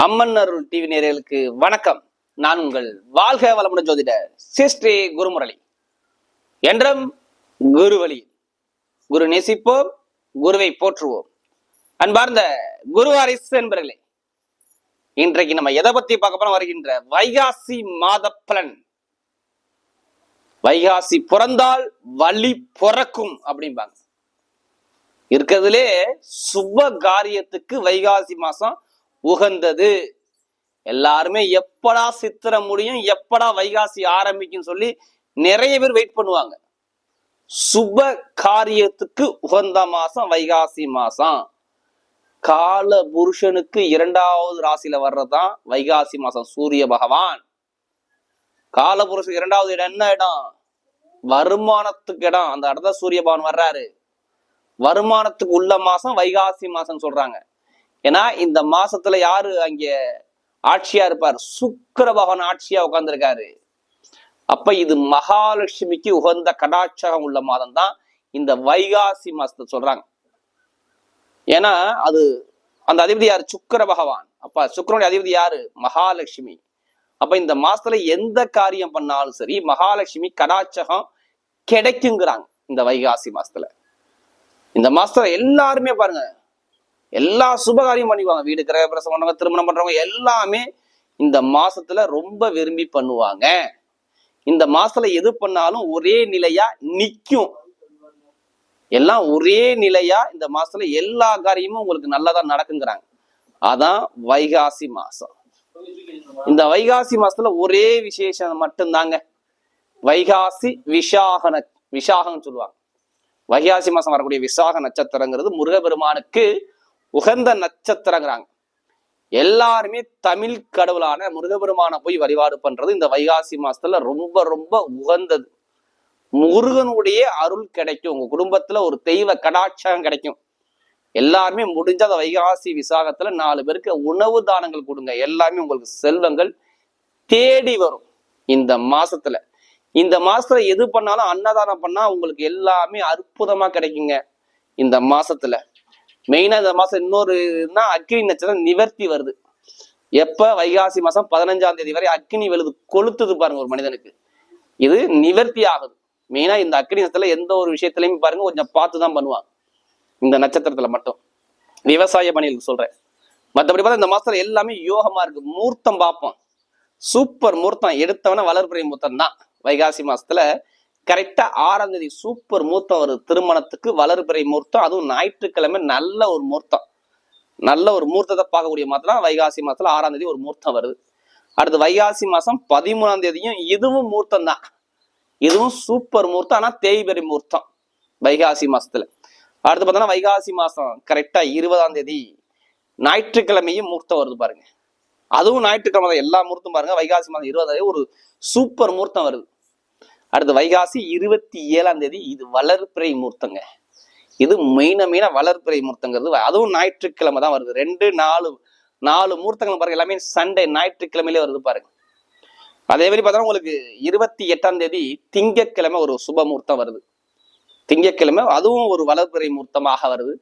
அம்மன் அருள் TV நேயர்களுக்கு வணக்கம். நான் உங்கள் வாழ்க வளமுடன் ஜோதிடர் ஸ்ரீ குருமுரளி. என்றும் குருவழி, குரு நேசிப்போம், குருவை போற்றுவோம். அன்பார்ந்த குருவாரிசு என்பர்களே, இன்றைக்கு நம்ம எதை பத்தி பார்க்க போறோம்? வருகின்ற வைகாசி மாத பலன். வைகாசி பிறந்தால் வழி பிறக்கும் அப்படிம்பாங்க. இருக்கிறதுலே சுப காரியத்துக்கு வைகாசி மாசம் உகந்தது. எல்லாருமே எப்படா சித்திரை முடியும், எப்படா வைகாசி ஆரம்பிக்கும் சொல்லி நிறைய பேர் வெயிட் பண்ணுவாங்க. சுப காரியத்துக்கு உகந்த மாசம் வைகாசி மாசம். கால புருஷனுக்கு 2வது ராசியில வர்றதுதான் வைகாசி மாசம். சூரிய பகவான் கால புருஷன் 2வது இடம் என்ன இடம்? வருமானத்துக்கு இடம். அந்த இடத்துல சூரிய பகவான் வர்றாரு. வருமானத்துக்கு உள்ள மாசம் வைகாசி மாசம் சொல்றாங்க. ஏன்னா இந்த மாசத்துல யாரு அங்க ஆட்சியா இருப்பார்? சுக்கிர பகவான் ஆட்சியா உட்கார்ந்துருக்காரு. அப்ப இது மகாலட்சுமிக்கு உகந்த கடாட்சகம் உள்ள மாதம் தான் இந்த வைகாசி மாசத்தை சொல்றாங்க. ஏன்னா அது அந்த அதிபதி யாரு? சுக்கிர பகவான். அப்ப சுக்கிரனுடைய அதிபதி யாரு? மகாலட்சுமி. அப்ப இந்த மாசத்துல எந்த காரியம் பண்ணாலும் சரி மகாலட்சுமி கடாட்சகம் கிடைக்குங்கிறாங்க. இந்த வைகாசி மாசத்துல, இந்த மாசத்துல எல்லாருமே பாருங்க, எல்லா சுபகாரியம் பண்ணிக்குவாங்க. வீடு கிரக பிரசவம் பண்றவங்க, திருமணம் பண்றவங்க எல்லாமே இந்த மாசத்துல ரொம்ப விரும்பி பண்ணுவாங்க. இந்த மாசத்துல எது பண்ணாலும் ஒரே நிலையா நிக்கும். எல்லாம் ஒரே நிலையா இந்த மாசத்துல எல்லா காரியமும் உங்களுக்கு நல்லதா நடக்குங்கிறாங்க. அதான் வைகாசி மாசம். இந்த வைகாசி மாசத்துல ஒரே விசேஷம் மட்டும்தாங்க. வைகாசி விசாகம் சொல்லுவாங்க. வைகாசி மாசம் வரக்கூடிய விசாக நட்சத்திரங்கிறது முருகபெருமானுக்கு உகந்த நட்சத்திரங்கிறாங்க. எல்லாருமே தமிழ் கடவுளான முருகபெருமானை போய் வழிபாடு பண்றது இந்த வைகாசி மாசத்துல ரொம்ப ரொம்ப உகந்தது. முருகனுடைய அருள் கிடைக்கும். உங்க குடும்பத்துல ஒரு தெய்வ கடாட்சகம் கிடைக்கும். எல்லாருமே முடிஞ்ச அந்த வைகாசி விசாகத்துல 4 பேருக்கு உணவு தானங்கள் கொடுங்க. எல்லாமே உங்களுக்கு செல்வங்கள் தேடி வரும். இந்த மாசத்துல எது பண்ணாலும் அன்னதானம் பண்ணா உங்களுக்கு எல்லாமே அற்புதமா கிடைக்குங்க. இந்த மாசத்துல மெயினா இந்த மாசம் இன்னொரு அக்னி நட்சத்திரம் நிவர்த்தி வருது. எப்ப? வைகாசி மாசம் 15ஆம் தேதி வரை அக்னி வெளுது கொளுத்துது பாருங்க ஒரு மனிதனுக்கு. இது நிவர்த்தி ஆகுது. மெயினா இந்த அக்னி நட்சத்திரத்துல எந்த ஒரு விஷயத்திலையும் பாருங்க கொஞ்சம் பார்த்துதான் பண்ணுவாங்க. இந்த நட்சத்திரத்துல மட்டும் விவசாய பணிகளுக்கு சொல்றேன். மற்றபடி பார்த்தா இந்த மாசத்துல எல்லாமே யோகமா இருக்கு. மூர்த்தம் பார்ப்போம். சூப்பர் மூர்த்தம் எடுத்தவன வளர்பிறை மூர்த்தம் தான். வைகாசி மாசத்துல கரெக்டா 6ஆம் தேதி சூப்பர் மூர்த்தம் வருது. திருமணத்துக்கு வளர்பிறை மூர்த்தம், அதுவும் ஞாயிற்றுக்கிழமை நல்ல ஒரு மூர்த்தம். நல்ல ஒரு மூர்த்தத்தை பார்க்கக்கூடிய மாதம் வைகாசி மாசத்துல 6ஆம் தேதி ஒரு மூர்த்தம் வருது. அடுத்து வைகாசி மாசம் 13ஆம் தேதியும் இதுவும் மூர்த்தம் தான். இதுவும் சூப்பர் மூர்த்தம், ஆனா தேய்பிறை மூர்த்தம் வைகாசி மாசத்துல. அடுத்து பார்த்தோன்னா வைகாசி மாசம் கரெக்டா 20ஆம் தேதி ஞாயிற்றுக்கிழமையும் மூர்த்தம் வருது பாருங்க. அதுவும் ஞாயிற்றுக்கிழமை தான். எல்லா மூர்த்தம் பாருங்க. வைகாசி மாதம் 20ஆம் தேதி ஒரு சூப்பர் மூர்த்தம் வருது. அடுத்து வைகாசி 27ஆம் தேதி இது வளர்பிறை மூர்த்தங்க. இது மெயினா வளர்பிறை மூர்த்தங்கிறது அதுவும் ஞாயிற்றுக்கிழமை தான் வருது. 2 4 மூர்த்தங்கள் பாருங்க. எல்லாமே சண்டே ஞாயிற்றுக்கிழமையிலே வருது பாருங்க. அதே மாதிரி பார்த்தா உங்களுக்கு 28ஆம் தேதி திங்கட்கிழமை ஒரு சுப மூர்த்தம் வருது. திங்கட்கிழமை அதுவும் ஒரு வளர்பிறை மூர்த்தமாக வருது.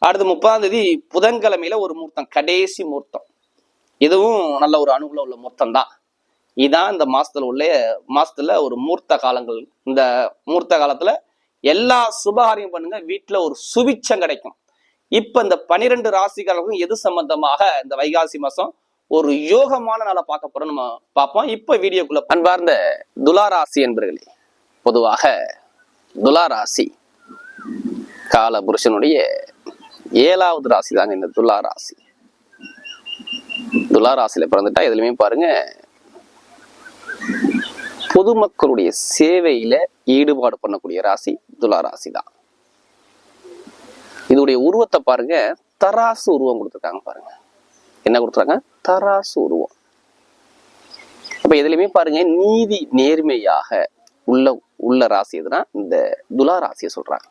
அடுத்து 30ஆம் தேதி புதன்கிழமையில ஒரு மூர்த்தம், கடைசி மூர்த்தம். இதுவும் நல்ல ஒரு அனுகூலம் உள்ள மூர்த்தம் தான். இதான் இந்த மாசத்துல ஒரு மூர்த்த காலங்கள். இந்த மூர்த்த காலத்துல எல்லா சுபகாரியம் பண்ணுங்க. வீட்டுல ஒரு சுபிச்சம் கிடைக்கும். இப்ப இந்த 12 ராசிக்காரர்களுக்கும் எது சம்பந்தமாக இந்த வைகாசி மாசம் ஒரு யோகமான நாளை பார்க்க போறோம். நம்ம பார்ப்போம் இப்ப வீடியோக்குள்ள. அன்பார்ந்த துலாராசி என்பர்களே, பொதுவாக துலாராசி கால புருஷனுடைய 7வது ராசி தாங்க இந்த துலாராசி. துலாராசியில பிறந்துட்டா எதுலையுமே பாருங்க பொதுமக்களுடைய சேவையில ஈடுபாடு பண்ணக்கூடிய ராசி துலாராசி தான். இதோடைய உருவத்தை பாருங்க, தராசு உருவம் கொடுத்துருக்காங்க பாருங்க. என்ன கொடுத்துருக்காங்க? தராசு உருவம். அப்ப எதுலையுமே பாருங்க நீதி நேர்மையாக உள்ள ராசி எதுனா இந்த துலாராசியை சொல்றாங்க.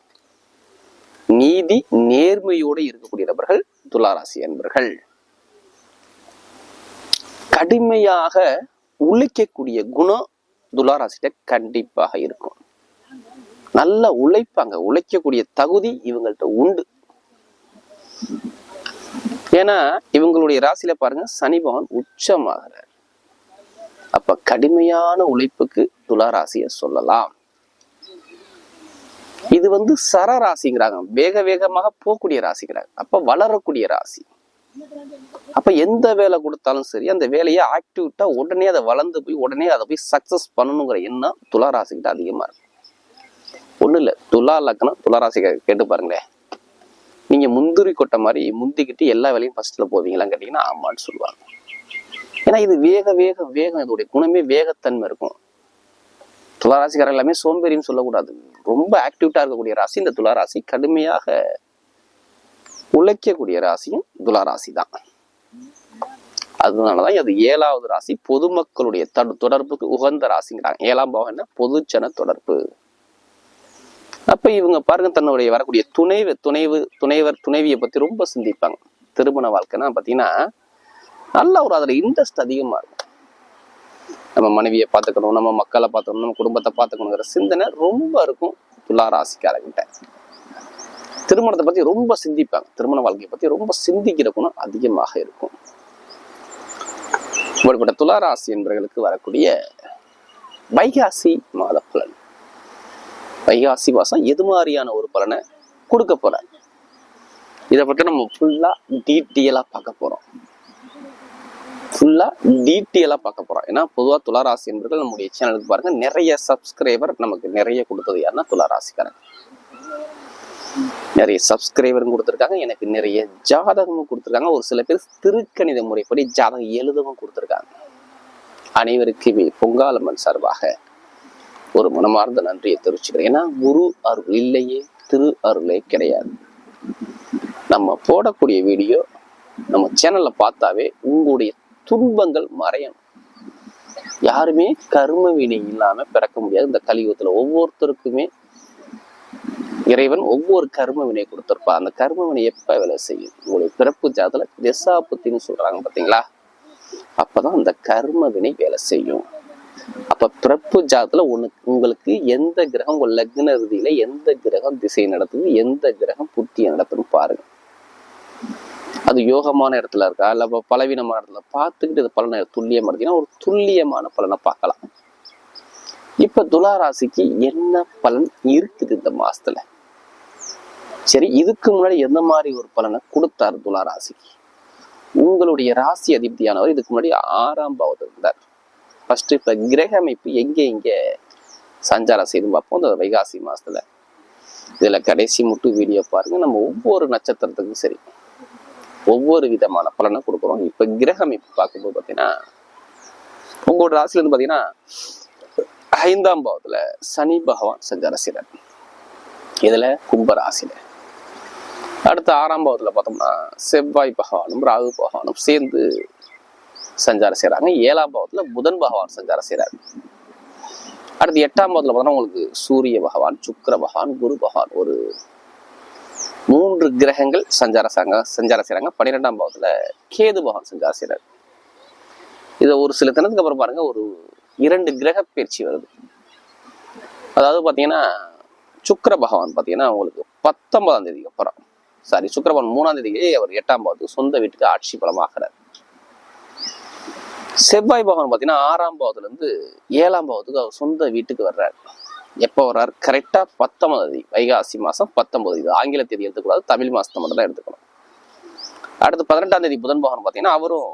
நீதி நேர்மையோடு இருக்கக்கூடிய நபர்கள் துலாராசி என்பர்கள். கடுமையாக உழைக்கக்கூடிய குணம் துலாராசிட்ட கண்டிப்பாக இருக்கும். நல்லா உழைப்பாங்க. உழைக்கக்கூடிய தகுதி இவங்கள்ட்ட உண்டு. ஏன்னா இவங்களுடைய ராசியில பாருங்க சனி பகவான் உச்சமாகிறார். அப்ப கடுமையான உழைப்புக்கு துலா ராசியை சொல்லலாம். இது சர ராசிங்கிறாங்க, வேக வேகமாக போகக்கூடிய ராசிங்கிறாங்க. அப்ப வளரக்கூடிய ராசி. அப்ப எந்த வேலை கொடுத்தாலும் சரி அந்த வேலையை ஆக்டிவிட்டா உடனே அதை வளர்ந்து போய் உடனே அதை போய் சக்சஸ் பண்ணணுங்கிற எண்ணம் துலா ராசிக்கிட்ட அதிகமா இருக்கு. ஒண்ணு இல்ல, துலா லக்னம் துலா ராசி கேட்டு பாருங்களேன். நீங்க முந்திரி கொட்டை மாதிரி முந்திக்கிட்டு எல்லா வேலையும் ஃபர்ஸ்ட்ல போவீங்களான்னு கேட்டீங்கன்னா ஆமான்னு சொல்லுவாங்க. ஏன்னா இது வேக வேக வேகம், இதோடைய குணமே வேகத்தன்மை இருக்கும். துளாராசிக்காரர் எல்லாமே சோம்பேறின்னு சொல்லக்கூடாது, ரொம்ப ஆக்டிவிட்டா இருக்கக்கூடிய ராசி இந்த துளாராசி. கடுமையாக உழைக்கக்கூடிய ராசியும் துளாராசி தான். அதனாலதான் அது 7வது ராசி, பொதுமக்களுடைய தொடர்புக்கு உகந்த ராசிங்கிறாங்க. 7ஆம் பாவம் என்ன, பொதுச்சன தொடர்பு. அப்ப இவங்க பாருங்க, தன்னுடைய வரக்கூடிய துணைவர் துணைவியை பத்தி ரொம்ப சிந்திப்பாங்க. திருமண வாழ்க்கைன்னா பாத்தீங்கன்னா நல்ல ஒரு அதுல இன்ட்ரெஸ்ட் அதிகமா இருக்கும். நம்ம மனைவியை பார்த்துக்கணும், நம்ம மக்களை பார்த்துக்கணும், நம்ம குடும்பத்தை பார்த்துக்கணுங்கிற சிந்தனை ரொம்ப இருக்கும் துலா ராசிக்காரங்கிட்ட. திருமணத்தை பத்தி ரொம்ப சிந்திப்பாங்க, திருமண வாழ்க்கையை பத்தி ரொம்ப சிந்திக்கிற குணம் அதிகமாக இருக்கும். இப்படிப்பட்ட துலா ராசி என்பவர்களுக்கு வரக்கூடிய வைகாசி மாத பலன், வைகாசி மாசம் எது மாதிரியான ஒரு பலனை கொடுக்க போற, இதை பற்றி நம்ம ஃபுல்லா டீட்டெயிலா பார்க்க போறோம். ஏன்னா பொதுவா துளாராசி என்பவர்கள் நம்முடைய சேனலுக்கு பாருங்க நிறைய சப்ஸ்கிரைபர் நமக்கு நிறைய கொடுத்தது யாருன்னா துளாராசிக்காரங்க. நிறைய சப்ஸ்கிரைபரும் கொடுத்துருக்காங்க, எனக்கு நிறைய ஜாதகமும் கொடுத்துருக்காங்க. ஒரு சில பேர் திருக்கணித முறைப்படி ஜாதகம் எழுதவும் கொடுத்துருக்காங்க. அனைவருக்குமே பொங்காலம்மன் சார்பாக ஒரு மனமார்ந்த நன்றியை தெரிவிச்சுக்கிறேன். ஏன்னா குரு அருள் இல்லையே திரு அருளே கிடையாது. நம்ம போடக்கூடிய வீடியோ நம்ம சேனல்ல பார்த்தாவே உங்களுடைய துன்பங்கள் மறையணும். யாருமே கர்ம வினை இல்லாம பிறக்க முடியாது. இந்த கலியுகத்துல ஒவ்வொருத்தருக்குமே இறைவன் ஒவ்வொரு கர்ம வினை கொடுத்திருப்பா. அந்த கர்ம வினை எப்ப வேலை செய்யும், உங்களுடைய பிறப்பு ஜாதத்துல திசாபுத்தின்னு சொல்றாங்க பாத்தீங்களா, அப்பதான் அந்த கர்ம வினை வேலை செய்யும். அப்ப பிறப்பு ஜாதத்துல உங்களுக்கு எந்த கிரகம் உங்க லக்ன ரீதியில எந்த கிரகம் திசை நடத்துது, எந்த கிரகம் புத்தியை நடத்துன்னு பாருங்க. அது யோகமான இடத்துல இருக்கா இல்ல பலவீனமான இடத்துல பார்த்துக்கிட்டு இது பலனை துல்லியம் எடுத்தீங்கன்னா ஒரு துல்லியமான பலனை பார்க்கலாம். இப்ப துளாராசிக்கு என்ன பலன் இருக்குது இந்த மாசத்துல? சரி, இதுக்கு முன்னாடி எந்த மாதிரி ஒரு பலனை கொடுத்தாரு துளாராசிக்கு? உங்களுடைய ராசி அதிபதியானவர் இதுக்கு முன்னாடி 6ஆம் பாவத்தில் இருந்தார். ஃபர்ஸ்ட் இப்ப கிரக அமைப்பு எங்க சஞ்சாரம் செய்து பார்ப்போம் இந்த வைகாசி மாசத்துல. இதுல கடைசி மட்டும் வீடியோ பாருங்க. நம்ம ஒவ்வொரு நட்சத்திரத்துக்கும் சரி ஒவ்வொரு விதமான பலனை கொடுக்குறோம். இப்ப கிரக அமைப்பு பார்க்கும்போது பாத்தீங்கன்னா உங்களோட ராசில இருந்து பாத்தீங்கன்னா 5ஆம் பாவத்துல சனி பகவான் சஞ்சாரம் செய்றார். இதுல கும்ப ராசியில. அடுத்து 6ஆம் பாவத்துல பார்த்தோம்னா செவ்வாய் பகவானும் ராகு பகவானும் சேர்ந்து சஞ்சாரம் செய்யறாங்க. 7ஆம் பாவத்துல புதன் பகவான் சஞ்சாரம் செய்யறாரு. அடுத்து 8ஆம் பாவத்துல பார்த்தோம்னா உங்களுக்கு சூரிய பகவான், சுக்கிர பகவான், குரு பகவான், ஒரு 3 கிரகங்கள் சஞ்சாரம் செய்யறாங்க. 12ஆம் பாவத்துல கேது பகவான் சஞ்சாரம் செய்யறாரு. இதை ஒரு சில தினத்துக்கு அப்புறம் பாருங்க ஒரு 2 கிரக பயிற்சி வருது. அதாவது பாத்தீங்கன்னா சுக்கிர பகவான் பாத்தீங்கன்னா உங்களுக்கு 19ஆம் தேதிக்கு அப்புறம் சுக்கிர பகவான் 3ஆம் தேதிக்கு அவர் 8ஆம் பாவத்துக்கு சொந்த வீட்டுக்கு ஆட்சி பலமாகிறார். செவ்வாய் பகவான் பாத்தீங்கன்னா 6ஆம் பாவத்துல இருந்து 7ஆம் பாவத்துக்கு அவர் சொந்த வீட்டுக்கு வர்றாரு. எப்போ வர்றாரு? கரெக்டா 19ஆம் தேதி, வைகாசி மாசம் 19. இது ஆங்கில தேதி எடுத்துக்கூடாது, தமிழ் மாசத்தை மட்டும் தான் எடுத்துக்கணும். அடுத்து 18ஆம் தேதி புதன் பகவான் பாத்தீங்கன்னா அவரும்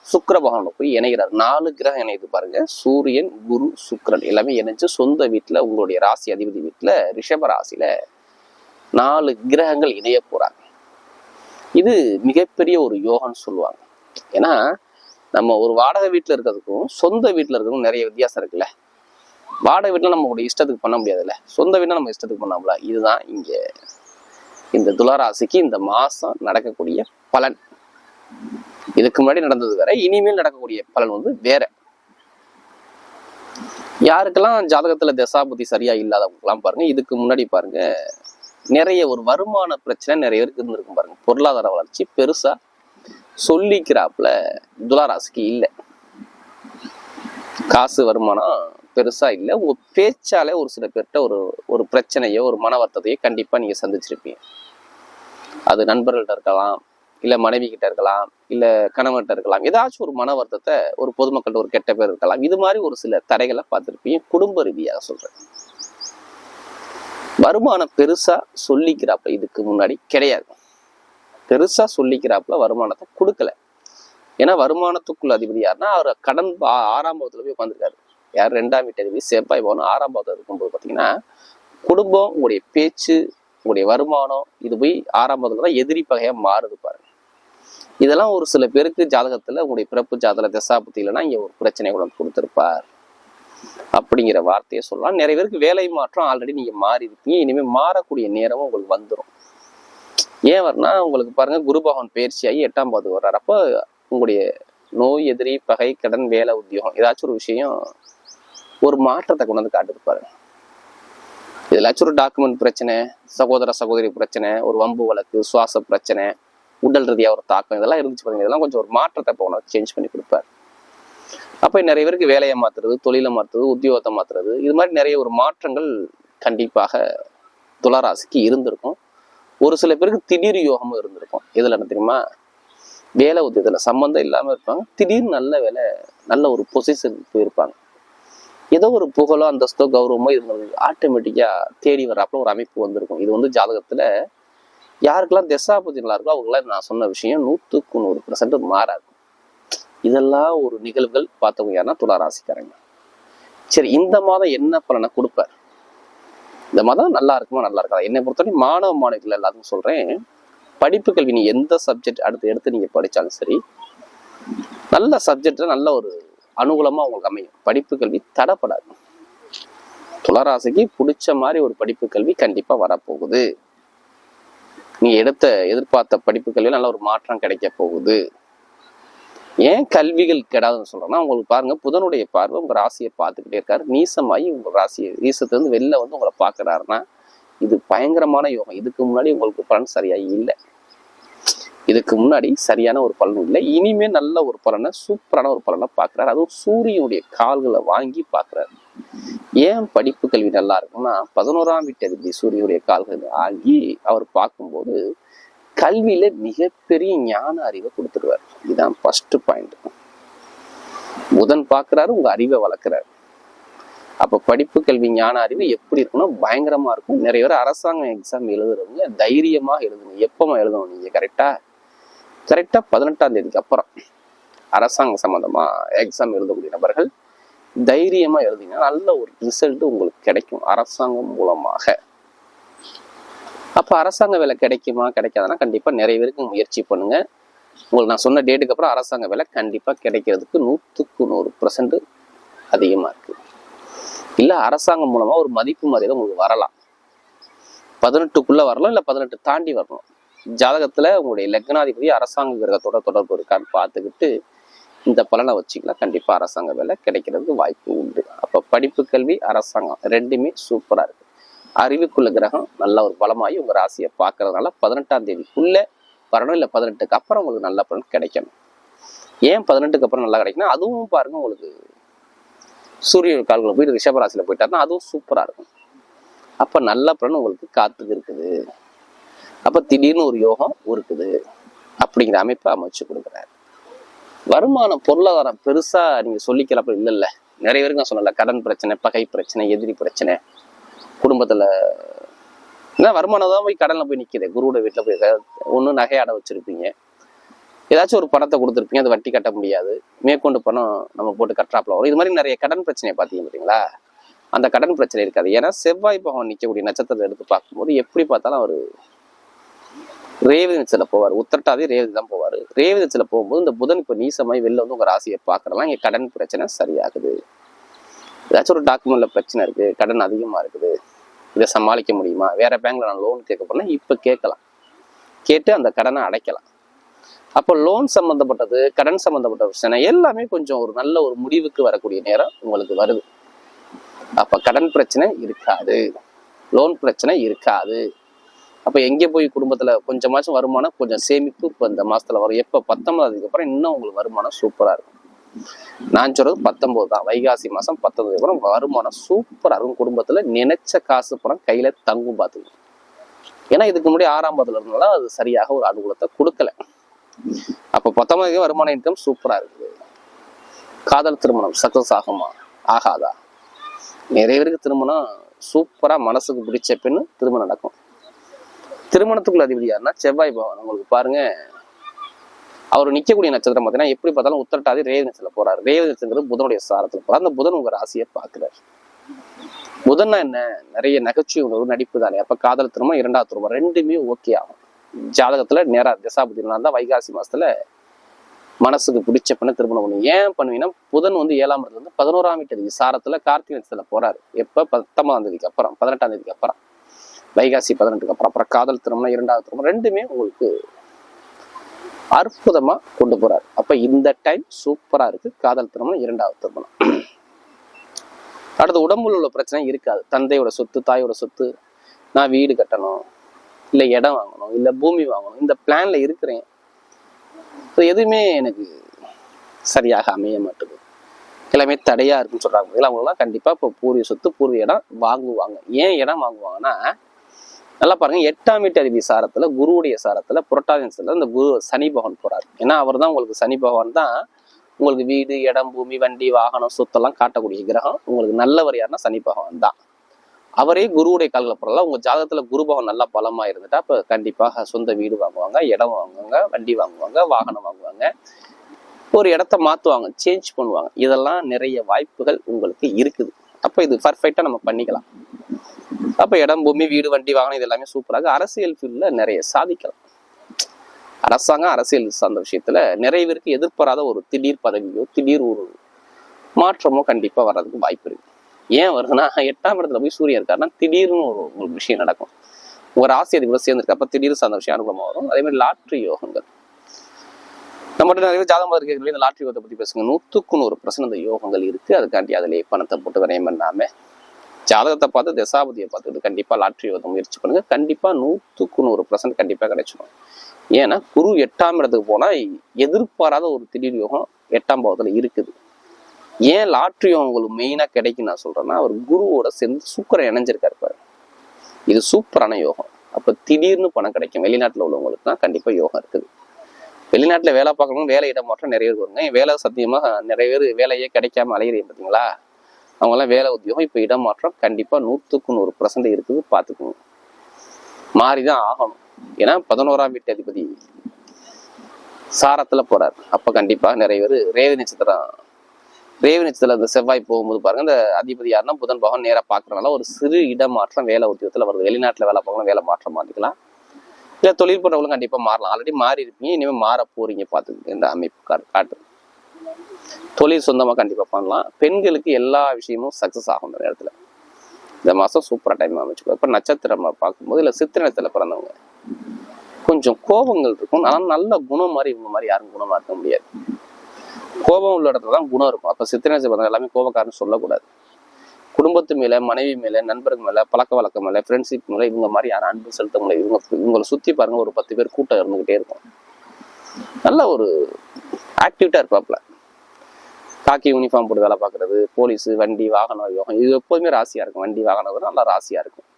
சுக்கிர பகவான் போய் இணைகிறார். 4 கிரகம் இணைது பாருங்க, சூரியன், குரு, சுக்கிரன் எல்லாமே இணைஞ்சு சொந்த வீட்டுல உங்களுடைய ராசி அதிபதி வீட்டுல ரிஷப ராசியில 4 கிரகங்கள் இணைய போறாங்க. இது மிகப்பெரிய ஒரு யோகம்னு சொல்லுவாங்க. ஏன்னா நம்ம ஒரு வாடகை வீட்டுல இருக்கிறதுக்கும் சொந்த வீட்டுல இருக்கிறதுக்கும் நிறைய வித்தியாசம் இருக்குல்ல. வாடகை வீட்டுல நம்ம இஷ்டத்துக்கு பண்ண முடியாதுல்ல, சொந்த வீட்டுல நம்ம இஷ்டத்துக்கு பண்ணாமல. இதுதான் இங்க இந்த துளாராசிக்கு இந்த மாசம் நடக்கக்கூடிய பலன். இதுக்கு முன்னாடி நடந்தது வேற, இனிமேல் நடக்கக்கூடிய பலன் வேற. யாருக்கெல்லாம் ஜாதகத்துல தசாபுத்தி சரியா இல்லாதவங்கலாம் பாருங்க, இதுக்கு முன்னாடி பாருங்க நிறைய ஒரு வருமான பிரச்சனை நிறைய பேருக்கு இருந்திருக்கும் பாருங்க. பொருளாதார வளர்ச்சி பெருசா சொல்லிக்கிறாப்புல துளாராசிக்கு இல்லை. காசு வருமானம் பெருசா இல்லை. உங்க பேச்சாலே ஒரு சில பேர்கிட்ட ஒரு பிரச்சனையோ ஒரு மன வருத்தத்தையோ கண்டிப்பா நீங்க சந்திச்சிருப்பீங்க. அது நண்பர்கள்ட்ட இருக்கலாம், இல்ல மனைவி கிட்ட இருக்கலாம், இல்ல கணவன்கிட்ட இருக்கலாம். ஏதாச்சும் ஒரு மன வருத்தத்தை ஒரு பொதுமக்கள்கிட்ட ஒரு கெட்ட பேர் இருக்கலாம். இது மாதிரி ஒரு சில தடைகளை பார்த்துருப்பீங்க. குடும்ப ரீதியாக சொல்றேன். வருமானம் பெருசா சொல்லிக்கிறாப்புல இதுக்கு முன்னாடி கிடையாது. பெருசா சொல்லிக்கிறாப்புல வருமானத்தை கொடுக்கல. ஏன்னா வருமானத்துக்குள்ள அதிபதி யாருன்னா அவர் கடன் 6ஆம் பாவத்துல போய் உட்காந்துருக்காரு. யார்? 2ஆம் வீட்டு அதிபதி செவ்வாய் பவன் 6ஆம் பாவத்துல இருக்கும்போது பாத்தீங்கன்னா குடும்பம், உங்களுடைய பேச்சு, உங்களுடைய வருமானம் இது போய் 6ஆம் பாவத்துல தான் எதிரி பகையா மாறுது பாருங்க. இதெல்லாம் ஒரு சில பேருக்கு ஜாதகத்துல உங்களுடைய பிறப்பு ஜாதக தசாபுத்தி இல்லைன்னா இங்க ஒரு பிரச்சனை கூட கொடுத்திருப்பார் அப்படிங்கிற வார்த்தையை சொல்லலாம். நிறைய பேருக்கு வேலை மாற்றம் ஆல்ரெடி நீங்க மாறி இருக்கீங்க. இனிமே மாறக்கூடிய நேரமும் உங்களுக்கு வந்துடும். ஏன் வரனா உங்களுக்கு பாருங்க குரு பகவான் பயிற்சியாகி 8ஆம் பாவத்துக்கு வர்றாரு. அப்போ உங்களுடைய நோய், எதிரி, பகை, கடன், வேலை, உத்தியோகம் ஏதாச்சும் ஒரு விஷயம் ஒரு மாற்றத்தை கொண்டு வந்து காட்டுது பாருங்க. இதுலாச்சும் ஒரு டாக்குமெண்ட் பிரச்சனை, சகோதர சகோதரி பிரச்சனை, ஒரு வம்பு வழக்கு, சுவாச பிரச்சனை, உடல் ரீதியாக ஒரு தாக்கம், இதெல்லாம் இருந்துச்சு பாருங்க. இதெல்லாம் கொஞ்சம் ஒரு மாற்றத்தை போன சேஞ்ச் பண்ணி கொடுப்பாரு. அப்ப நிறைய பேருக்கு வேலையை மாத்துறது, தொழிலை மாத்துறது, உத்தியோகத்தை மாத்துறது, இது மாதிரி நிறைய ஒரு மாற்றங்கள் கண்டிப்பாக துளாராசிக்கு இருந்திருக்கும். ஒரு சில பேருக்கு திடீர் யோகமும் இருந்திருக்கும். இதுல என்ன தெரியுமா? வேலை உத்தியோகத்துல சம்பந்தம் இல்லாம இருப்பாங்க, திடீர்னு நல்ல வேலை, நல்ல ஒரு பொசிஷன் போயிருப்பாங்க. ஏதோ ஒரு புகழோ அந்தஸ்தோ கௌரவமோ இது ஆட்டோமேட்டிக்கா தேடி வர்றாப்புல ஒரு அமைப்பு வந்திருக்கும். இது வந்து ஜாதகத்துல யாருக்கெல்லாம் தசாபதி நல்லா இருக்கோ அவங்களாம் நான் சொன்ன விஷயம் 100க்கு 100% மாறாது. இதெல்லாம் ஒரு நிகழ்வுகள் பார்த்தவங்க யாருன்னா துளாராசிக்காரங்க. சரி, இந்த மாதம் என்ன பலனை கொடுப்பார்? இந்த மாதம் நல்லா இருக்குமா நல்லா இருக்காது? என்னை பொறுத்தவரை மாணவ மாணவிகள் எல்லாருக்கும் சொல்றேன், படிப்பு கல்வி நீ எந்த சப்ஜெக்ட் எடுத்து நீங்க படிச்சாலும் சரி, நல்ல சப்ஜெக்ட்ல நல்ல ஒரு அனுகூலமா உங்களுக்கு அமையும். படிப்பு கல்வி தடைப்படாது. துளாராசிக்கு பிடிச்ச மாதிரி ஒரு படிப்பு கல்வி கண்டிப்பா வரப்போகுது. நீ எதிர்பார்த்த படிப்பு கல்வியில் நல்ல ஒரு மாற்றம் கிடைக்க போகுது. ஏன் கல்விகள் கெடாதுன்னு சொல்றேன்னா, உங்களுக்கு பாருங்க புதனுடைய பார்வை உங்க ராசியை பார்த்துக்கிட்டே இருக்காரு. நீசமாயி உங்க ராசியை நீசத்திலிருந்து வெளில வந்து உங்களை பார்க்கறாருன்னா இது பயங்கரமான யோகம். இதுக்கு முன்னாடி உங்களுக்கு பலன் சரியா இல்லை. இதுக்கு முன்னாடி சரியான ஒரு பலன் இல்லை. இனிமே நல்ல ஒரு பலனை, சூப்பரான ஒரு பலனை பார்க்கிறாரு. அதுவும் சூரியனுடைய கால்களை வாங்கி பார்க்கிறாரு. ஏன் படிப்பு கல்வி நல்லா இருக்கும்னா 11ஆம் வீட்டு அதிபதி சூரியனுடைய கால்கள் வாங்கி அவர் பார்க்கும்போது கல்வியில மிகப்பெரிய ஞான அறிவை கொடுத்துருவார். இதுதான் ஃபர்ஸ்ட் பாயிண்ட். புதன் பார்க்கிறாரு, உங்க அறிவை வளர்க்கிறாரு. அப்ப படிப்பு கல்வி ஞான அறிவு எப்படி இருக்குன்னா பயங்கரமா இருக்கும். நிறைய பேர் அரசாங்க எக்ஸாம் எழுதுறவங்க தைரியமாக எழுதுங்க. எப்பமா எழுதணும்? நீங்க கரெக்டா 18ஆம் தேதிக்கு அப்புறம் அரசாங்க சம்பந்தமா எக்ஸாம் எழுதக்கூடிய நபர்கள் தைரியமா எழுதிங்கன்னா நல்ல ஒரு ரிசல்ட் உங்களுக்கு கிடைக்கும் அரசாங்கம் மூலமாக. அப்ப அரசாங்க வேலை கிடைக்குமா கிடைக்காதுன்னா கண்டிப்பா நிறைய பேருக்கு முயற்சி பண்ணுங்க. உங்களுக்கு நான் சொன்ன டேட்டுக்கு அப்புறம் அரசாங்க வேலை கண்டிப்பா கிடைக்கிறதுக்கு 100க்கு 100% அதிகமா இருக்கு. இல்ல அரசாங்கம் மூலமா ஒரு மதிப்பு மரியாதை உங்களுக்கு வரலாம். 18க்குள்ள வரலாம், இல்ல 18 தாண்டி வரணும். ஜாதகத்துல உங்களுடைய லக்னாதிபதி அரசாங்க கிரகத்தோட தொடர்பு இருக்கான்னு பார்த்துக்கிட்டு இந்த பலனை வச்சுக்கலாம். கண்டிப்பா அரசாங்க வேலை கிடைக்கிறதுக்கு வாய்ப்பு உண்டு. அப்ப படிப்பு கல்வி அரசாங்கம் ரெண்டுமே சூப்பரா இருக்கு. அறிவுக்குள்ள கிரகம் நல்ல ஒரு பலமாகி உங்க ராசியை பார்க்கறதுனால 18ஆம் தேதிக்குள்ள வரணும், இல்ல 18க்கு அப்புறம் உங்களுக்கு நல்ல பலன் கிடைக்கணும். ஏன் 18க்கு அப்புறம் நல்லா கிடைக்கணும்? அதுவும் பாருங்க உங்களுக்கு சூரிய கால்களை போய் ரிஷபராசியில போயிட்டாருன்னா அதுவும் சூப்பரா இருக்கும். அப்ப நல்ல பலன் உங்களுக்கு காத்துக்கு இருக்குது. அப்ப திடீர்னு ஒரு யோகம் இருக்குது அப்படிங்கிற அமைப்பை அமைச்சு கொடுக்குறாரு. வருமானம் பொருளாதாரம் பெருசா நீங்க சொல்லிக்கிறப்ப இல்ல. நிறைய பேருக்கு நான் சொன்னல, கடன் பிரச்சனை, பகை பிரச்சனை, எதிரி பிரச்சனை, குடும்பத்துல வருமானம் தான் போய் கடன்ல போய் நிக்குது. குருவோட வீட்டுல போய் ஒண்ணு நகையாட வச்சிருப்பீங்க, ஏதாச்சும் ஒரு பணத்தை கொடுத்துருப்பீங்க, அது வட்டி கட்ட முடியாது, மேற்கொண்டு பணம் நம்ம போட்டு கட்டுறாப்புல வரும். இது மாதிரி நிறைய கடன் பிரச்சனையை பார்த்தீங்க பார்த்தீங்களா? அந்த கடன் பிரச்சனை இருக்காது. ஏன்னா செவ்வாய் பகவான் நிற்கக்கூடிய நட்சத்திரத்தை எடுத்து பார்க்கும்போது எப்படி பார்த்தாலும் அவர் ரேவதி நட்சத்திரத்துல போவார். உத்திரட்டாதி ரேவதி தான் போவார். ரேவதி நட்சத்திரத்துல போகும்போது இந்த புதன் இப்ப நீசமாய் வெளில வந்து உங்க ராசியை பார்க்கறலாம். இங்க கடன் பிரச்சனை சரியாகுது. ஏதாச்சும் ஒரு டாக்குமெண்ட்ல பிரச்சனை இருக்கு, கடன் அதிகமா இருக்குது, இதை சமாளிக்க முடியுமா, வேற பேங்க்ல நான் லோன் கேட்க போனா இப்ப கேட்கலாம், கேட்டு அந்த கடனை அடைக்கலாம். அப்போ லோன் சம்பந்தப்பட்டது, கடன் சம்பந்தப்பட்ட பிரச்சனை எல்லாமே கொஞ்சம் ஒரு நல்ல ஒரு முடிவுக்கு வரக்கூடிய நேரம் உங்களுக்கு வருது. அப்ப கடன் பிரச்சனை இருக்காது, லோன் பிரச்சனை இருக்காது. அப்ப எங்க போய் குடும்பத்துல கொஞ்சமாச்சும் வருமானம், கொஞ்சம் சேமிப்பு இப்ப இந்த மாசத்துல வரும். எப்ப 19 அப்புறம் இன்னும் உங்களுக்கு வருமானம் சூப்பரா இருக்கும். நான் சொல்றது 19 தான், வைகாசி மாசம் 19 அப்புறம் வருமானம் சூப்பரா இருக்கும். குடும்பத்துல நினைச்ச காசு பணம் கையில தங்கும் பார்த்துக்கணும். ஏன்னா இதுக்கு முன்னாடி 6ஆம் பாவத்துல இருந்தாலும் அது சரியாக ஒரு அனுகூலத்தை கொடுக்கல. அப்போ 10ஆம் வருமான இன்கம் சூப்பரா இருக்குது. காதல் திருமணம் சக்சஸ் ஆகுமா ஆகாதா? நிறைய பேருக்கு திருமணம் சூப்பரா மனசுக்கு பிடிச்ச பெண்ணு திருமணம் நடக்கும். திருமணத்துக்குள்ள அதிபதி யாருன்னா செவ்வாய் பகவான். உங்களுக்கு பாருங்க, அவர் நிக்கக்கூடிய நட்சத்திரம் பார்த்தீங்கன்னா எப்படி பார்த்தாலும் உத்திரட்டாதி ரேவதி நட்சத்திரத்துல போறாரு. ரேவதி நட்சத்திரம் புதனுடைய சாரத்துல போறாரு. அந்த புதன் உங்க ராசியை பாக்குறாரு. புதன்னா என்ன? நிறைய நகைச்சுவை உணர்வு, நடிப்பு தானே. அப்ப காதல் திருமணம் 2வது திருமணம் ரெண்டுமே ஓகே ஆகும். ஜாதகத்துல நேரா திசாபுத்தி தான் வைகாசி மாசத்துல மனசுக்கு பிடிச்ச பெண்ணை திருமணம் பண்ணும். ஏன் பண்ணுவீங்கன்னா புதன் 7ஆம் இடத்துல 11ஆம் வீட்டு சாரத்துல கார்த்திகை நட்சத்திரத்துல போறாரு. எப்ப 19ஆம் தேதிக்கு அப்புறம் 18ஆம் தேதிக்கு அப்புறம் வைகாசி 18க்கு அப்புறம் காதல் திருமணம் 2வது திருமணம் ரெண்டுமே உங்களுக்கு அற்புதமா கொண்டு போறாரு. அப்ப இந்த டைம் சூப்பரா இருக்கு. காதல் திருமணம் 2வது திருமணம். அடுத்து உடம்புல உள்ள பிரச்சனை இருக்காது. தந்தையோட சொத்து, தாயோட சொத்து, நான் வீடு கட்டணும், இல்ல இடம் வாங்கணும், இல்ல பூமி வாங்கணும், இந்த பிளான்ல இருக்கிறேன், எதுவுமே எனக்கு சரியாக அமைய மாட்டேங்குது, எல்லாமே தடையா இருக்குன்னு சொல்றாங்க. அவங்களாம் கண்டிப்பா இப்போ பூர்வீக சொத்து, பூர்வீக இடம் வாங்குவாங்க. ஏன் இடம் வாங்குவாங்கன்னா நல்லா பாருங்க, 8ஆம் வீட்டு அதிபதி சாரத்துல குருவுடைய சாரத்துல புரட்டாதி நட்சத்திரத்துல இந்த குரு சனி பகவான் போறாரு. ஏன்னா அவர் தான் உங்களுக்கு சனி பகவான் தான் உங்களுக்கு வீடு, இடம், பூமி, வண்டி, வாகனம், சொத்தெல்லாம் காட்டக்கூடிய கிரகம். உங்களுக்கு நல்லவர் யாருன்னா சனி பகவான் தான். அவரே குருவுடைய கால்களை போறதால உங்க ஜாதகத்துல குரு பகவான் நல்லா பலமா இருந்துட்டா அப்ப கண்டிப்பாக சொந்த வீடு வாங்குவாங்க, இடம் வாங்குவாங்க, வண்டி வாங்குவாங்க, வாகனம் வாங்குவாங்க, ஒரு இடத்த மாத்துவாங்க, சேஞ்ச் பண்ணுவாங்க. இதெல்லாம் நிறைய வாய்ப்புகள் உங்களுக்கு இருக்குது. அப்ப இது பர்ஃபெக்டா நம்ம பண்ணிக்கலாம். அப்ப இடம், பூமி, வீடு, வண்டி, வாகனம் இது எல்லாமே சூப்பராக அரசியல் ஃபீல்ட்ல நிறைய சாதிக்கலாம். அரசாங்கம், அரசியல் சார்ந்த விஷயத்துல நிறைய பேருக்கு எதிர்பாராத ஒரு திடீர் பதவியோ திடீர் ஒரு மாற்றமோ கண்டிப்பா வர்றதுக்கு வாய்ப்பு இருக்கு. ஏன் வருதுன்னா 8ஆம் இடத்துல போய் சூரியன் இருக்காருன்னா திடீர்னு ஒரு விஷயம் நடக்கும். ஒரு ராசி அதிபர் சேர்ந்திருக்கு. அப்ப திடீர்னு சார்ந்த விஷயம் அனுகூலமா வரும். அதே மாதிரி லாட்ரி யோகங்கள் நம்மகிட்ட நிறைய ஜாதகம் இருக்கிற இந்த லாட்ரி யோகத்தை பத்தி பேசுங்க. 100% அந்த யோகங்கள் இருக்கு. அதுக்காண்டி அதிலே பணத்தை போட்டு விரயம் பண்ணாம ஜாதகத்தை பார்த்து தசாபதியை பார்த்துட்டு கண்டிப்பா லாட்ரி யோகத்தை முயற்சி பண்ணுங்க. கண்டிப்பா 100% கண்டிப்பா கிடைச்சிடும். ஏன்னா குரு 8ஆம் இடத்துக்கு போனா எதிர்பாராத ஒரு திடீர் யோகம் 8ஆம் பாவத்துல இருக்குது. ஏன் லாட்ரி யோகம் உங்களுக்கு மெயினா கிடைக்கும் நான் சொல்றேன்னா, அவர் குருவோட சேர்ந்து சுக்கிரன் இணைஞ்சிருக்காரு பாரு. இது சூப்பரான யோகம். அப்ப திடீர்னு பணம் கிடைக்கும். வெளிநாட்டுல உள்ளவங்களுக்கு தான் கண்டிப்பா யோகம் இருக்குது. வெளிநாட்டுல வேலை பார்க்கறவங்க வேலை இடம் மாற்றம் நிறைய பேர் வருங்க. வேலை சத்தியமா நிறைய பேர் வேலையே கிடைக்காம அலையிறீங்க பார்த்தீங்களா, அவங்க எல்லாம் வேலை உத்தியோகம். இப்ப இடம் மாற்றம் கண்டிப்பா 100% இருக்குது. பாத்துக்கோங்க, மாறிதான் ஆகணும். ஏன்னா 11ஆம் வீட்டு அதிபதி சாரத்துல போறாரு. அப்ப கண்டிப்பா நிறைய பேர் ரேவதி நட்சத்திரத்துல இந்த செவ்வாய் போகும்போது பாருங்க, இந்த அதிபதி யாருன்னா புதன் பகவான் நேரா பாக்குறதுனால ஒரு சிறு இடமாற்றம் வேலை உத்தியோகத்துல வருது. வெளிநாட்டுல வேலை பார்க்கணும், வேலை மாற்றம் மாத்திக்கலாம். இல்ல தொழில் பண்றவங்களும் கண்டிப்பா மாறலாம். ஆல்ரெடி மாறி இருப்பீங்க, இனிமே மாற போறீங்க. பாத்துக்கிட்டு இந்த அமைப்பு காட்டு. தொழில் சொந்தமா கண்டிப்பா பண்ணலாம். பெண்களுக்கு எல்லா விஷயமும் சக்சஸ் ஆகும். இந்த நேரத்துல இந்த மாசம் சூப்பரா டைம் அமைச்சுக்கோ. இப்ப நட்சத்திரம் பார்க்கும்போது இல்ல சித்திரை நட்சத்திரத்துல பிறந்தவங்க கொஞ்சம் கோபங்கள் இருக்கும். ஆனா நல்ல குணம் மாதிரி இவங்க மாதிரி யாரும் குணமா இருக்க முடியாது. கோபம் உள்ள இடத்துலதான் குணம் இருக்கும். அப்ப சித்திரை நட்சத்திரம் எல்லாமே கோபக்காரன்னு சொல்லக்கூடாது. குடும்பத்து மேல, மனைவி மேல, நண்பர்கள் மேல, பழக்க வழக்கம் மேல, ஃப்ரெண்ட்ஷிப் மேல இவங்க மாதிரி யாரும் அன்பு செலுத்த முடியாது. இவங்களை சுத்தி பாருங்க, ஒரு 10 பேர் கூட்டம் இருந்துகிட்டே இருக்கும். நல்ல ஒரு ஆக்டிவிட்டா இருப்பாப்ல. காக்கி யூனிஃபார்ம் போட்டு வேலை பார்க்கறது, போலீஸ், வண்டி, வாகனம், யோகம் இது எப்போதுமே ராசியா இருக்கும். வண்டி, வாகனம் நல்லா ராசியா இருக்கும்.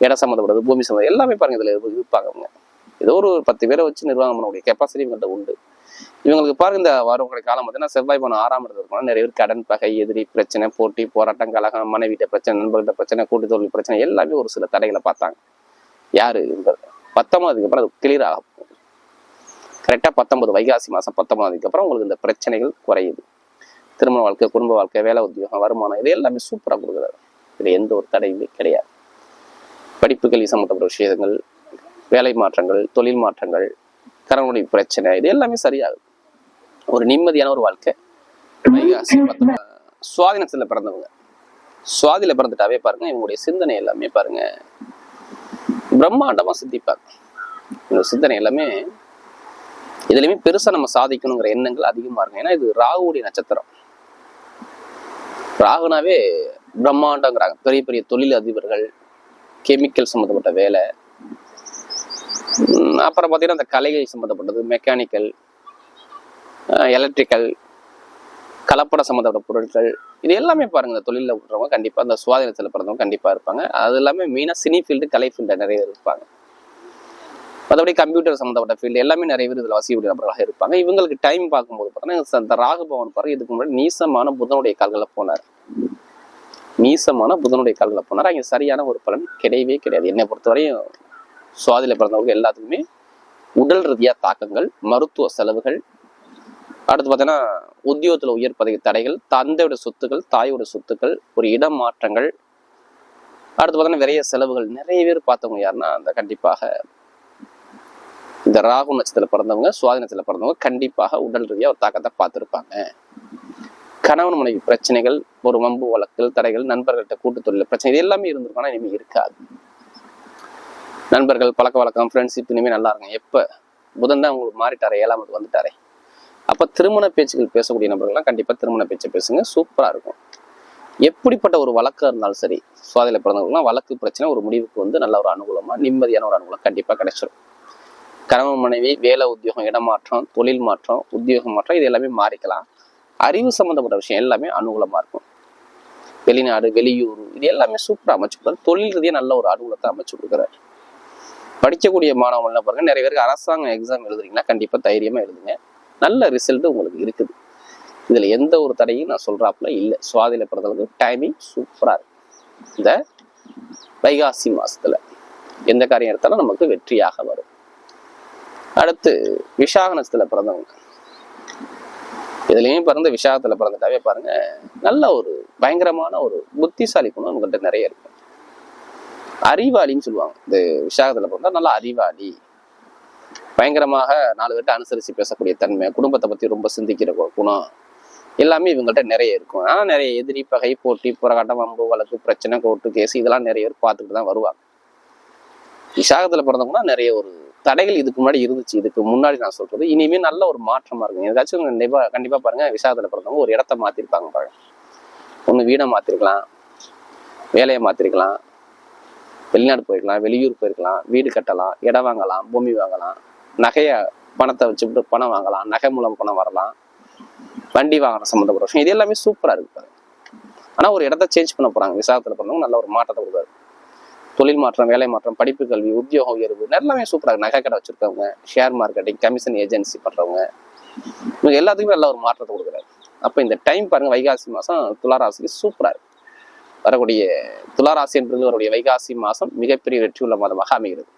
இடம் சம்மந்தப்படுறது, பூமி சம்மந்தம் எல்லாமே பாருங்க இதுல இருப்பாங்க. அவங்க ஏதோ ஒரு 10 பேரை வச்சு நிர்வாகம் பண்ணக்கூடிய கெப்பாசிட்டி இவங்கள்ட்ட உண்டு. இவங்களுக்கு பாருங்க இந்த வரக்கூடிய காலம் பார்த்தீங்கன்னா செவ்வாய் போன 6ஆம் இடத்துல இருக்கும். நிறைய பேர் கடன், பகை, எதிரி பிரச்சனை, போட்டி, போராட்டம், கலகம், மனைவிட்ட பிரச்சனை, நண்பர்கிட்ட பிரச்சனை, கூட்டு தொழில் பிரச்சனை எல்லாமே ஒரு சில தடைகளை பார்த்தாங்க. யாரு என்பது 19 அப்புறம் அது கிளியர் ஆகும். கரெக்டா 19 வைகாசி மாசம் 19 அப்புறம் உங்களுக்கு இந்த பிரச்சனைகள் குறையுது. திருமண வாழ்க்கை, குடும்ப வாழ்க்கை, வேலை உத்தியோகம், வருமானம் இது எல்லாமே சூப்பரா கொடுக்குறாரு. இதுல எந்த ஒரு தடையுமே கிடையாது. படிப்பு, கல்வி சம்பந்தப்பட்ட விஷயங்கள், வேலை மாற்றங்கள், தொழில் மாற்றங்கள், கணவனுடைய பிரச்சனை இது எல்லாமே சரியாகுது. ஒரு நிம்மதியான ஒரு வாழ்க்கை. வைகாசி 19 சுவாதினத்துல பிறந்தவங்க, சுவாதியில பிறந்துட்டாவே பாருங்க இவங்களுடைய சிந்தனை எல்லாமே பாருங்க பிரம்மாண்டமா சிந்திப்பாங்க. இந்த சிந்தனை எல்லாமே இதுலயுமே பெருசா நம்ம சாதிக்கணுங்கிற எண்ணங்கள் அதிகமா இருக்கும். ஏன்னா இது ராகுடைய நட்சத்திரம். ராகுனாவே பிரம்மாண்டங்கிறாங்க. பெரிய பெரிய தொழில் அதிபர்கள், கெமிக்கல் சம்மந்தப்பட்ட வேலை, அப்புறம் பார்த்தீங்கன்னா இந்த கலைகள் சம்மந்தப்பட்டது, மெக்கானிக்கல், எலக்ட்ரிக்கல், கலப்பட சம்மந்தப்பட்ட பொருட்கள் இது எல்லாமே பாருங்க. இந்த தொழிலில் விட்டுறவங்க கண்டிப்பா இந்த சுவாதினத்தில் பிறந்தவங்க கண்டிப்பா இருப்பாங்க. அது எல்லாமே மெயினா சினி ஃபீல்டு, கலை ஃபீல்டு நிறைய இருப்பாங்க. மற்றபடி கம்ப்யூட்டர் சம்மந்தப்பட்ட ஃபீல்டு எல்லாமே நிறைய பேர் இதில் வசிக்கக்கூடிய நபர்களாக இருப்பாங்க. இவங்களுக்கு டைம் பார்க்கும்போது பார்த்தீங்கன்னா இந்த ராகு பவன் பாருங்க, இதுக்கு முன்னாடி நீசமான புதனுடைய கால்களில் போனார். நீசமான புதனுடைய கால்களில் போனார். அங்கே சரியான ஒரு பலன் கிடையவே கிடையாது. என்னை பொறுத்தவரையும் சுவாதியில பிறந்தவங்க எல்லாத்துக்குமே உடல் ரீதியா தாக்கங்கள், மருத்துவ செலவுகள், அடுத்து பார்த்தீங்கன்னா உத்தியோகத்துல உயர் பதவி தடைகள், தந்தையோட சொத்துக்கள், தாயோட சொத்துக்கள், ஒரு இடம் மாற்றங்கள், அடுத்து பார்த்தீங்கன்னா விரைய செலவுகள். நிறைய பேர் பார்த்தவங்க யாருன்னா அந்த கண்டிப்பாக இந்த ராகு நட்சத்திரத்தில் பிறந்தவங்க, சுவாதி நட்சத்திரத்தில் பிறந்தவங்க கண்டிப்பாக உடல் ரீதியா ஒரு தாக்கத்தை பார்த்துருப்பாங்க. கணவன் மனைவி பிரச்சனைகள், ஒரு வம்பு வழக்குகள், தடைகள், நண்பர்கள்ட்ட கூட்டு தொழில் பிரச்சனை, இது எல்லாமே இருந்திருக்கும். ஆனால் இனிமேல் இருக்காது. நண்பர்கள், பழக்க வழக்கம், ஃப்ரெண்ட்ஷிப் இனிமேல் நல்லா இருக்கும். எப்போ புதன் தான் உங்களுக்கு மாறிட்டாரே, 7ஆம் இடத்துக்கு வந்துட்டாரே, அப்போ திருமண பேச்சுகள் பேசக்கூடிய நபர்கள்லாம் கண்டிப்பாக திருமண பேச்சை பேசுங்க, சூப்பராக இருக்கும். எப்படிப்பட்ட ஒரு வழக்காக இருந்தாலும் சரி, சுவாதியில் பிறந்தவங்கலாம் வழக்கு பிரச்சனை ஒரு முடிவுக்கு வந்து நல்ல ஒரு அனுகூலமாக நிம்மதியான ஒரு அனுகூலம் கண்டிப்பாக கிடைச்சிடும். கணவன் மனைவி, வேலை உத்தியோகம், இடமாற்றம், தொழில் மாற்றம், உத்தியோக மாற்றம், இது எல்லாமே மாறிக்கலாம். அறிவு சம்பந்தப்பட்ட விஷயம் எல்லாமே அனுகூலமாக இருக்கும். வெளிநாடு, வெளியூர், இது எல்லாமே சூப்பராக அமைச்சு கொடுக்குறாரு. தொழில் ரீதியாக நல்ல ஒரு அனுகூலத்தை அமைச்சு கொடுக்குறாரு. படிக்கக்கூடிய மாணவர்கள்லாம் பாருங்க, நிறைய பேருக்கு அரசாங்க எக்ஸாம் எழுதுறீங்கன்னா கண்டிப்பாக தைரியமாக எழுதுங்க. நல்ல ரிசல்ட் உங்களுக்கு இருக்குது. இதுல எந்த ஒரு தடையும் நான் சொல்றாப்புல இல்லை. சுவாதியில பிறந்தவங்களுக்கு டைமிங் சூப்பரா இருக்கு. இந்த வைகாசி மாசத்துல எந்த காரியம் எடுத்தாலும் நமக்கு வெற்றியாக வரும். அடுத்து விசாக நட்சத்திரத்துல பிறந்தவங்க, இதுலயும் பிறந்த விசாகத்துல பிறந்துட்டாவே பாருங்க, நல்ல ஒரு பயங்கரமான ஒரு புத்திசாலி குணம் உங்கள்கிட்ட நிறைய இருக்கும். அறிவாளின்னு சொல்லுவாங்க. இந்த விசாகத்துல பிறந்தா நல்ல அறிவாளி, பயங்கரமாக 4 பேர்ட்ட அனுசரித்து பேசக்கூடிய தன்மை, குடும்பத்தை பற்றி ரொம்ப சிந்திக்கிற குணம் எல்லாமே இவங்கள்ட்ட நிறைய இருக்கும். ஆனால் நிறைய எதிரி, பகை, போட்டி, போராட்டம், வம்பு, வழக்கு, பிரச்சனை, கோர்ட்டு கேஸ், இதெல்லாம் நிறைய பேர் பார்த்துக்கிட்டு தான் வருவாங்க. விசாகத்தில் பிறந்தவங்கன்னா நிறைய ஒரு தடைகள் இதுக்கு முன்னாடி இருந்துச்சு. இதுக்கு முன்னாடி நான் சொல்றது இனிமேல் நல்ல ஒரு மாற்றமா இருக்கும். ஏதாச்சும் கண்டிப்பா பாருங்க, விசாகத்தில் பிறந்தவங்க ஒரு இடத்த மாத்திருப்பாங்க பாருங்க. ஒன்று வீடை மாத்திருக்கலாம், வேலையை மாத்திருக்கலாம், வெளிநாடு போயிருக்கலாம், வெளியூர் போயிருக்கலாம், வீடு கட்டலாம், இடம் வாங்கலாம், பூமி வாங்கலாம், நகைய பணத்தை வச்சுட்டு பணம் வாங்கலாம், நகை மூலம் பணம் வரலாம், வண்டி வாகனம் சம்மந்தப்பட்ட விஷயம், இது எல்லாமே சூப்பரா இருக்கு. ஆனா ஒரு இடத்த சேஞ்ச் பண்ண போறாங்க. விசாகத்துல பிறந்தவங்க நல்ல ஒரு மாற்றத்தை கொடுக்குறாரு. தொழில் மாற்றம், வேலை மாற்றம், படிப்பு, கல்வி, உத்தியோக உயர்வு எல்லாமே சூப்பரா இருக்கு. நகை கடை வச்சிருக்கவங்க, ஷேர் மார்க்கெட்டிங், கமிஷன் ஏஜென்சி பண்றவங்க, இவங்க எல்லாத்துக்குமே நல்ல ஒரு மாற்றத்தை கொடுக்குறாரு. அப்ப இந்த டைம் பாருங்க, வைகாசி மாசம் துளாராசிக்கு சூப்பரா இருக்கு. வரக்கூடிய துளாராசி என்பது அவருடைய வைகாசி மாசம் மிகப்பெரிய வெற்றி உள்ள மாதமாக அமைகிறது.